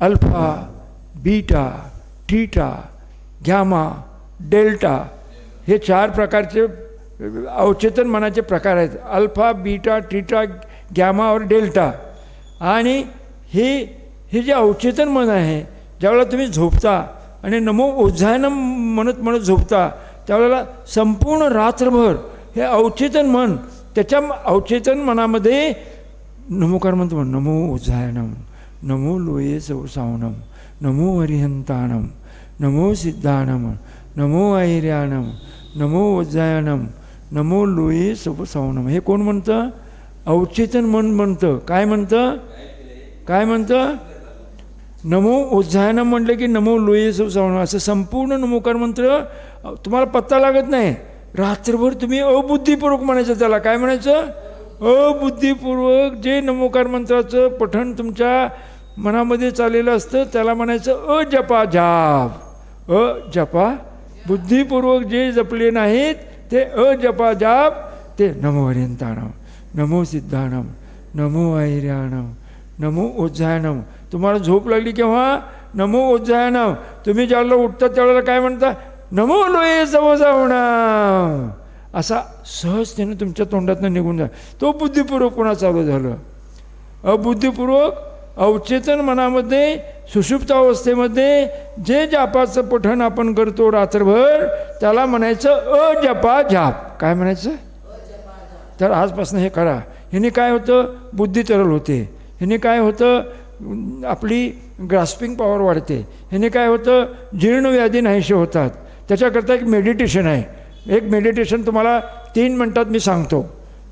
Alpha, beta, theta, gamma, delta हे 4 प्रकारचे अवचेतन मनाचे प्रकार आहेत. अल्फा, बीटा, टीटा, गॅमा और डेल्टा. आणि हे जे अवचेतन मन आहे, ज्यावेळेला तुम्ही झोपता आणि नमो ओझायनम म्हणत झोपता, त्यावेळेला संपूर्ण रात्रभर हे अवचेतन मन, त्याच्या अवचेतन मनामध्ये नमोकार म्हणतो, नमो ओझायनम, नमो लोये सावनम, नमो अरिहंतानम, नमो सिद्धानम, नमो ऐर्यानम, नमो ओझायनम, नमो लोये सावनम. हे कोण म्हणतं? अवचेतन मन म्हणतं. काय म्हणतं? काय म्हणतं? नमो ओझायनम म्हटलं की नमो लोये सावनम असं संपूर्ण नमोकार मंत्र तुम्हाला पत्ता लागत नाही. रात्रभर तुम्ही अबुद्धीपूर्वक म्हणायचं. त्याला काय म्हणायचं? अबुद्धीपूर्वक जे नमोकार मंत्राचं पठण तुमच्या मनामध्ये चाललेलं असतं त्याला म्हणायचं अजपा जाप. अजपा बुद्धिपूर्वक जे जपले नाहीत ते अजपा जाप. ते नमो अरिहंतानम, नमो सिद्धानम, नमो ऐर्यानम, नमो ओझायनम. तुम्हाला झोप लागली केव्हा? नमो ओझायनम. तुम्ही ज्यावेळेला उठतात त्यावेळेला काय म्हणता? नमो लोये सावनम. असा सहजतेनं तुमच्या तोंडातनं निघून जा. तो बुद्धिपूर्वक पुन्हा चालू झालं. अबुद्धिपूर्वक अवचेतन मनामध्ये सुषुप्त अवस्थेमध्ये जे जापाचं पठण आपण करतो रात्रभर त्याला म्हणायचं अजपा जाप. काय म्हणायचं? तर आजपासून हे करा. ह्याने काय होतं? बुद्धी तरल होते. ह्याने काय होतं? आपली ग्रास्पिंग पॉवर वाढते. ह्याने काय होतं? जीर्णव्याधी नाहीसे होतात. त्याच्याकरता एक मेडिटेशन आहे. एक मेडिटेशन तुम्हाला 3 मिनटात मी सांगतो,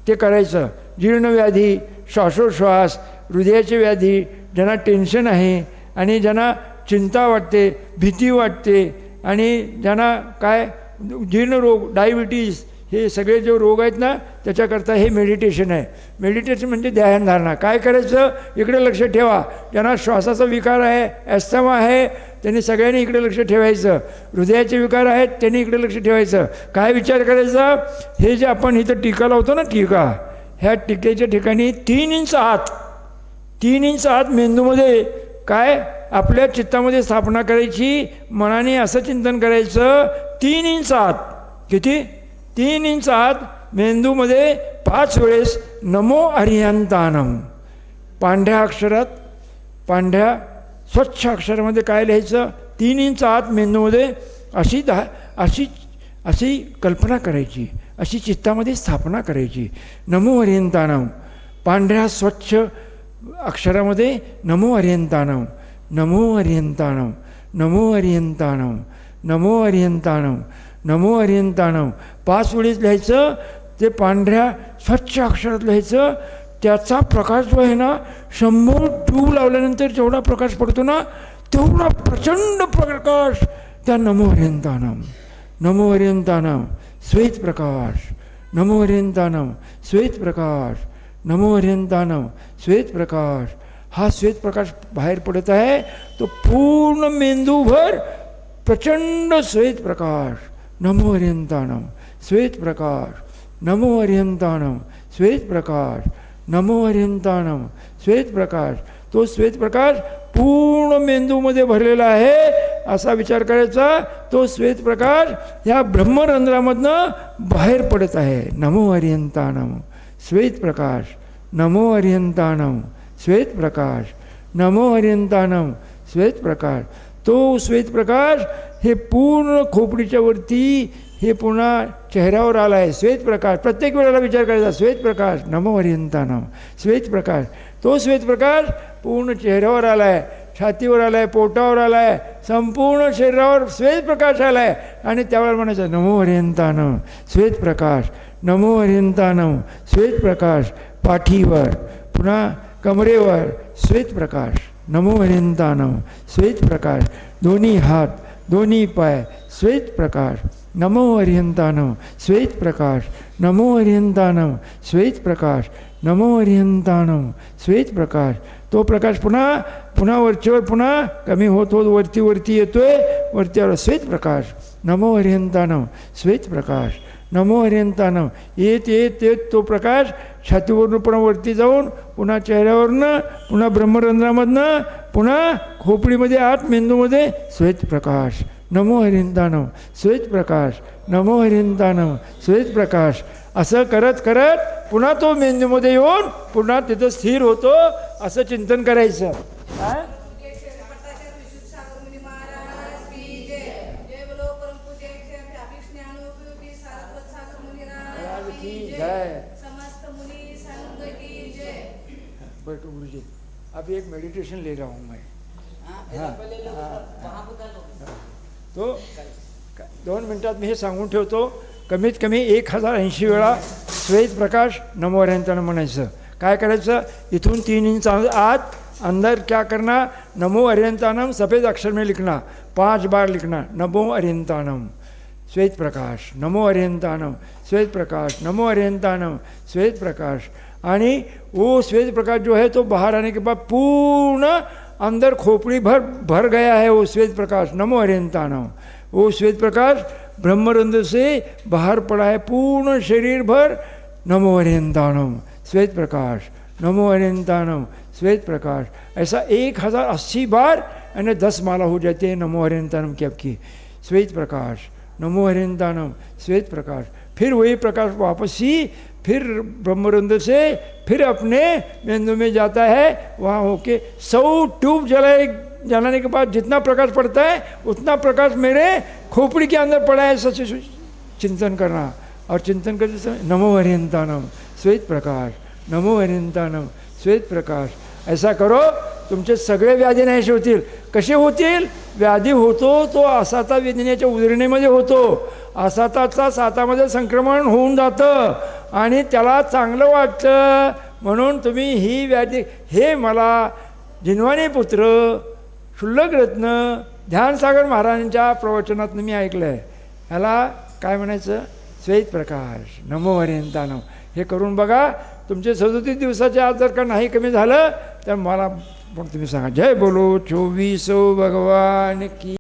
ते करायचं. जीर्णव्याधी, श्वासोश्वास, हृदयाची व्याधी, ज्यांना टेन्शन आहे आणि ज्यांना चिंता वाटते, भीती वाटते आणि ज्यांना काय जीर्णरोग, डायबिटीज, हे सगळे जे रोग आहेत ना त्याच्याकरता हे मेडिटेशन आहे. मेडिटेशन म्हणजे ध्यानधारणा. काय करायचं? इकडे लक्ष ठेवा. ज्यांना श्वासाचा विकार आहे, ॲस्थमा आहे, त्यांनी सगळ्यांनी इकडे लक्ष ठेवायचं. हृदयाचे विकार आहेत त्यांनी इकडे लक्ष ठेवायचं. काय विचार करायचा? हे जे आपण इथं टीका लावतो ना, टीका, ह्या टीकेच्या ठिकाणी 3 इंच आत, 3 इंच आत मेंदूमध्ये काय आपल्या चित्तामध्ये स्थापना करायची. मनाने असं चिंतन करायचं 3 इंच आत. किती? 3 इंच आत मेंदूमध्ये 5 वेळेस नमो अरिहंतानम. पांढऱ्या अक्षरात, पांढऱ्या स्वच्छ अक्षरामध्ये काय लिहायचं? 3 इंच आत मेंदूमध्ये अशी कल्पना करायची, अशी चित्तामध्ये स्थापना करायची. नमो अरिहंतानम. पांढऱ्या स्वच्छ अक्षरामध्ये नमो अरिहंतानम, नमो अरिहंतानम, नमो अरिहंतानम, नमो अरिहंतानम, नमो अरिहंतानम 5 वेळेस लिहायचं. ते पांढऱ्या स्वच्छ अक्षरात लिहायचं. त्याचा प्रकाश जो आहे ना, 100 ट्यूब लावल्यानंतर जेवढा प्रकाश पडतो ना तेवढा प्रचंड प्रकाश त्या नमो अरिहंतानम, नमो अरिहंतानम श्वेत प्रकाश, नमो अरिहंतानम श्वेत प्रकाश, नमो अरिहंतानम श्वेत प्रकाश. हा श्वेत प्रकाश बाहेर पडत आहे. तो पूर्ण मेंदूभर प्रचंड श्वेत प्रकाश. नमो अरिहंतानम श्वेत प्रकाश, नमो अरिहंतानम श्वेत प्रकाश, नमो अरिहंतानम श्वेत प्रकाश. तो श्वेत प्रकाश पूर्ण मेंदूमध्ये भरलेला आहे असा विचार करायचा. तो श्वेत प्रकाश ह्या ब्रह्मरंध्रामधनं बाहेर पडत आहे. नमो अरिहंतानम श्वेत प्रकाश, नमो अरिहंतानम श्वेत प्रकाश, नमो अरिहंतानम श्वेत प्रकाश. तो श्वेत प्रकाश हे पूर्ण खोपडीच्या वरती हे पुन्हा चेहऱ्यावर आला आहे. श्वेत प्रकाश प्रत्येक वेळेला विचार करायचा. श्वेत प्रकाश, नमो अरिहंतानम श्वेत प्रकाश. तो श्वेत प्रकाश पूर्ण चेहऱ्यावर आला आहे, छातीवर आला आहे, पोटावर आला आहे, संपूर्ण शरीरावर श्वेत प्रकाश आला आहे. आणि त्यावेळेला म्हणायचं नमो अरिहंतानम श्वेत प्रकाश, नमो अरिहंतानम श्वेत प्रकाश. पाठीवर, पुन्हा कमरेवर श्वेत प्रकाश, नमो अरिहंतानम श्वेत प्रकाश. दोन्ही हात, दोन्ही पाय श्वेत प्रकाश, नमो अरिहंतानम श्वेत प्रकाश, नमो अरिहंतानम श्वेत प्रकाश, नमो अरिहंतानम श्वेत प्रकाश. तो प्रकाश पुन्हा वरचेवर पुन्हा कमी होत वरती येतोय. वरती आला श्वेत प्रकाश, नमो अरिहंतानम श्वेत प्रकाश, नमो अरिहंतानम. येत तो प्रकाश छातीवरून पुन्हा वरती जाऊन पुन्हा चेहऱ्यावरनं, पुन्हा ब्रह्मरंध्रामधनं, पुन्हा खोपडीमध्ये आत मेंदूमध्ये श्वेत प्रकाश, नमो हरिंतानम श्वेत प्रकाश, नमो हरिंतानम श्वेत प्रकाश. असं करत करत पुन्हा तो मेंदूमध्ये येऊन पुन्हा तिथं स्थिर होतो. असं चिंतन करायचं. काय बट गुरुजी अभी एक मेडिटेशन ले रहा हूँ मैं. तो 2 मिनिटात मी हे सांगून ठेवतो. कमीत कमी 1080 वेळा श्वेत प्रकाश नमो हरिंतानम म्हणायचं. काय करायचं, इथून 3 इंच आत अंदर क्या करना, नमो हरिंतानम सफ़ेद अक्षर में लिखना, 5 बार लिखना, नमो हरिंतानम श्वेत प्रकाश, नमो हरिंतानम श्वेत प्रकाश, नमो हरिंतानम श्वेत प्रकाश. आणि वो श्वेत प्रकाश जो है तो बाहर आने के बाद पूर्ण अंदर खोपड़ी भर गया है वो श्वेत प्रकाश, नमो हरिंतानम. वो श्वेत प्रकाश ब्रह्मरंध्र से बाहर पड़ा है पूर्ण शरीर भर, नमो हरिंतानम श्वेत प्रकाश, नमो हरिंतानम श्वेत प्रकाश. ऐसा 1080 बार यानी 10 माला हो जाती है नमो हरिंतानम की आपकी. श्वेत प्रकाश, नमो हरिंतानम श्वेत प्रकाश. फिर वही प्रकाश वापस ही फिर ब्रह्मरंध्र से फिर अपने मेंदू में जाता है. वहाँ होके 100 ट्यूब जलाने के बाद जितना प्रकाश पड़ता है उतना प्रकाश मेरे खोपड़ी के अंदर पड़ा है. सच चिंतन करना. और चिंतन करते समय नमो हरिंतानम श्वेत प्रकाश, नमो हरिंतानम श्वेत प्रकाश. ऐसा करो, तुमचे सगळे व्याधी नाहीसे होतील. कसे होतील? व्याधी होतो तो आसाता वेदनेच्या उदरणीमध्ये होतो. आसाताचा सातामध्ये संक्रमण होऊन जातं आणि त्याला चांगलं वाटतं. म्हणून तुम्ही ही व्याधी, हे मला जिनवानी पुत्र शुल्लक रत्न ध्यानसागर महाराजांच्या प्रवचनातून मी ऐकलं आहे. ह्याला काय म्हणायचं? श्वेत प्रकाश, नमो हरिंतानम. हे करून बघा. तुमचे 37 दिवसाच्या आत जर का नाही कमी झालं तर मला पण तुम्ही सांगा. जय बोलो 24 भगवान की.